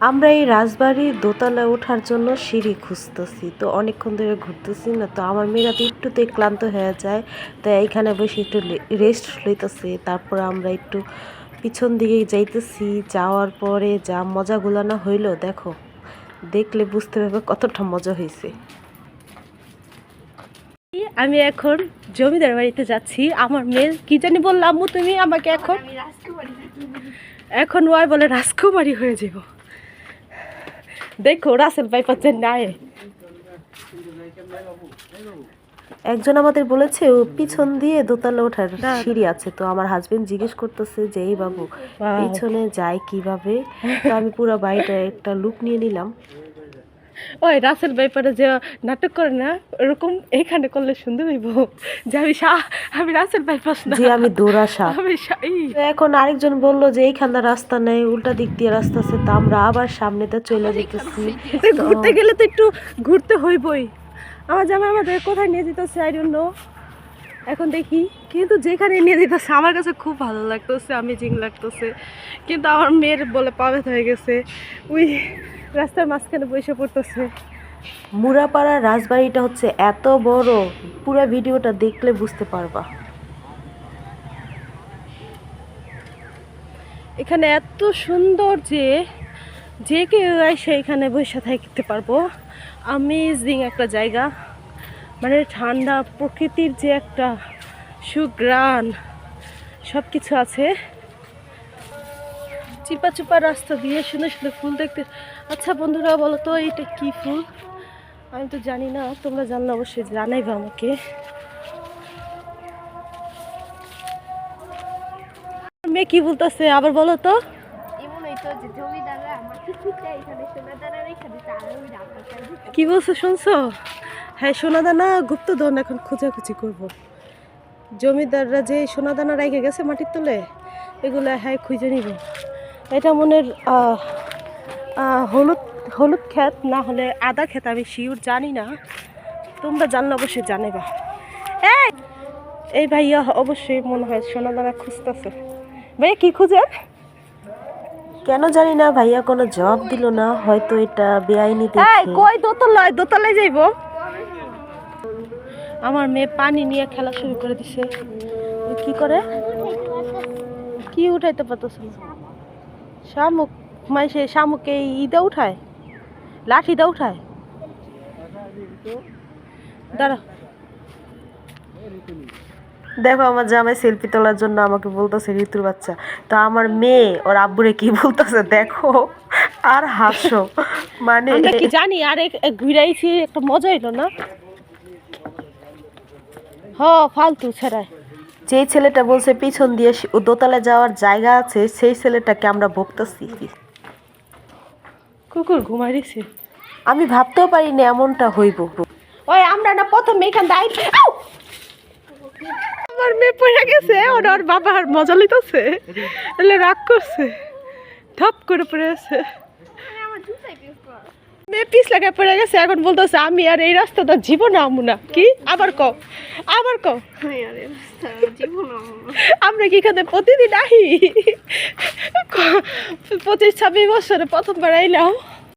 আমরা এই রাজবাড়ির দোতলায় ওঠার জন্য সিঁড়ি খুঁজতেছি, তো অনেকক্ষণ ধরে ঘুরতেছি না, তো আমার মেয়েরা তো একটুতেই ক্লান্ত হয়ে যায়, তাই এইখানে বসে একটু রেস্ট লইতেছি। তারপর আমরা একটু পিছন দিকে যাইতেছি। যাওয়ার পরে যা মজাগুলো না হইলো, দেখো, দেখলে বুঝতে পারবে কতটা মজা হয়েছে। আমি এখন জমিদার বাড়িতে যাচ্ছি। আমার মেয়ে কি জানি বললাম, তুমি আমাকে এখন ওই বলে রাজকুমারী হয়ে যাব। দেখো রাসেল ভাই পাচ্ছেন নাই। একজন আমাদের বলেছে ও পিছন দিয়ে দোতলা ওঠার সিঁড়ি আছে, তো আমার হাজবেন্ড জিজ্ঞেস করতেছে যে এই বাবু পিছনে যায় কিভাবে। তো আমি পুরো বাড়িটা একটা লুক নিয়ে নিলাম। ওই রাসেল ভাই পরে যে নাটক করে না, ওরকম এখানে করলে সুন্দর হইব যে আমি রাসেল ভাই পাস না, যে আমি দৌড়াসা। এখন আরেকজন বলল যে এইখানটা রাস্তা নেই, উল্টা দিক দিয়ে রাস্তা আছে, তা আমরা আবার সামনেতে চলে যেতেছি। ঘুরতে গেলে তো একটু ঘুরতে হইবই। আমার জামাই আমাদের কোথায় নিয়ে যেতেছে আই ডোন্ট নো, এখন দেখি। কিন্তু যেখানে নিয়ে যেতেছে আমার কাছে খুব ভালো লাগতেছে, আমেজিং লাগতেছে। কিন্তু আমার মেয়ের বলে পাবেত হয়ে গেছে, ওই রাস্তার মাঝখানে বসে পড়তেছে। মুরাপাড়ার রাজবাড়িটা হচ্ছে এত বড়, পুরো ভিডিওটা দেখলে বুঝতে পারবা। এখানে এত সুন্দর যে কেউ এসে এখানে বসে থাকতে পারবো। আমেজিং একটা জায়গা, মানে ঠান্ডা প্রকৃতির যে একটা সুঘ্রাণ, সব কিছু আছে। চিপা চিপা রাস্তা দিয়ে সুন্দর সুন্দর ফুল দেখতে। আচ্ছা বন্ধুরা, বলো তো এটা কি ফুল? আমি তো জানি না, তোমরা জানলে অবশ্যই জানাইবে আমাকে। মেয়ে কি বলতেছে আবার বলো তো? কি বলছো শুনছো? হ্যাঁ, সোনাদানা গুপ্তধন এখন খোঁজাখুঁজি করবো। জমিদাররা যে সোনাদানা রেখে গেছে মাটির তলে, এগুলো হ্যাঁ খুঁজে নিব। এটা মনের হলুদ হলুদ ক্ষেত, না হলে আদা ক্ষেত, আমি শিওর জানি না, তোমরা জানলে অবশ্যই জানেবা। এই ভাইয়া অবশ্যই মনে হয় সোনাদানা খুঁজতেছে। ভাইয়া কি খুঁজে? কেন জানি না, ভাইয়া কোনো জবাব দিল না, হয়তো এটা বেআইনি দেখে। কই দোতলায় যাইব। আমার মেয়ে পানি নিয়ে খেলা শুরু করে দিছে। কি করে, কি উঠাইতে পারতেছ না? শামুক, মাইসে শামুকে ইদা উঠায়, লাঠিটা উঠায়। দাঁড়া, দেখো আমার জামাই সেলফি তোলার জন্য আমাকে বলতেছে ঋতুর বাচ্চা, তো আমার মেয়ে ওর আব্বুরে কি বলতেছে দেখো আর হাসো। মানে আমরা কি জানি, আরে ঘুরাইছি, একটা মজা হইলো না? ফালতু ছেড়ায়। যেই ছেলেটা বলছে পিছন দিয়ে দোতলায় যাওয়ার জায়গা আছে, সেই ছেলেটাকে আমরা বকতেছি। কুকুর ঘুমাই দিছে। আমি ভাবতেও পারিনি এমনটা হইব। ওই আমরা না প্রথম এখান দাই, আমার মেয়ে পড়ে গেছে, ওর বাবা আর মজা লইতেছে, এলে রাগ করছে, ঠপ করে পড়ে গেছে। মেয়ে পিস লাগায় পড়ে গেছে, এখন বলতেছে আমি আর এই রাস্তাটা জীবন আমু না। কি আবার কও? আমরা কি এখানে প্রতিদিন আহি? 25-26 বছরে প্রথমবার আইলাম।